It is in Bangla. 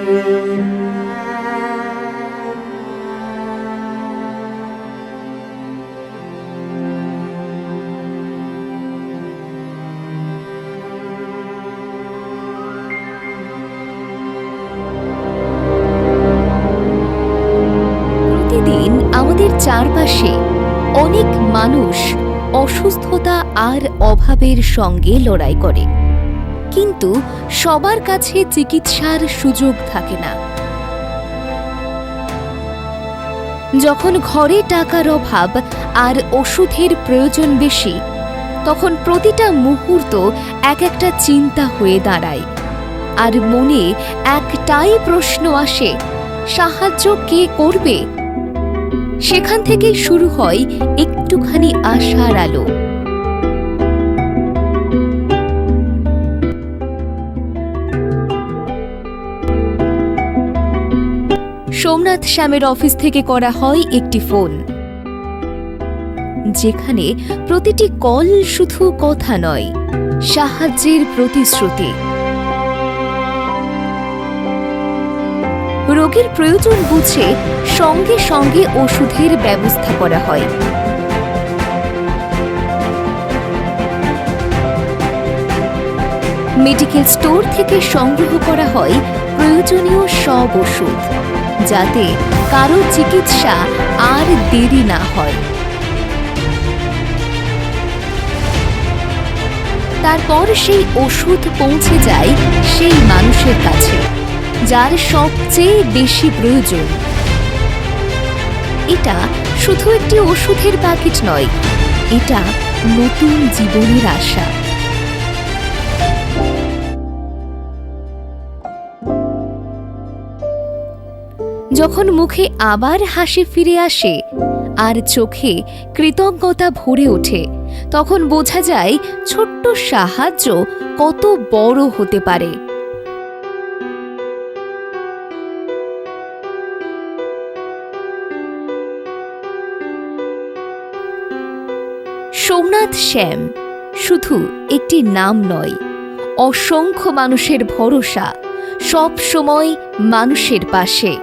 প্রতিদিন আমাদের চারপাশে অনেক মানুষ অসুস্থতা আর অভাবের সঙ্গে লড়াই করে, কিন্তু সবার কাছে চিকিৎসার সুযোগ থাকে না। যখন ঘরে টাকার অভাব আর ওষুধের প্রয়োজন বেশি, তখন প্রতিটা মুহূর্ত এক একটা চিন্তা হয়ে দাঁড়ায়, আর মনে একটাই প্রশ্ন আসে, সাহায্য কে করবে? সেখান থেকেই শুরু হয় একটুখানি আশার আলো। সোমনাথ শ্যামের অফিস থেকে করা হয় একটি ফোন, যেখানে প্রতিটি কল শুধু কথা নয়, সাহায্যের প্রতিশ্রুতি। রোগীর প্রয়োজন বুঝে সঙ্গে সঙ্গে ওষুধের ব্যবস্থা করা হয়। মেডিকেল স্টোর থেকে সংগ্রহ করা হয় প্রয়োজনীয় সব ওষুধ, যাতে কারো চিকিৎসা আর দেরি না হয়। তারপর সেই ওষুধ পৌঁছে যায় সেই মানুষের কাছে যার সবচেয়ে বেশি প্রয়োজন। এটা শুধু একটি ওষুধের প্যাকেট নয়, এটা নতুন জীবনের আশা। যখন মুখে আবার হাসি ফিরে আসে আর চোখে কৃতজ্ঞতা ভরে ওঠে, তখন বোঝা যায় ছোট্ট সাহায্য কত বড় হতে পারে। সোমনাথ শ্যাম শুধু একটি নাম নয়, অসংখ্য মানুষের ভরসা, সব সময় মানুষের পাশে।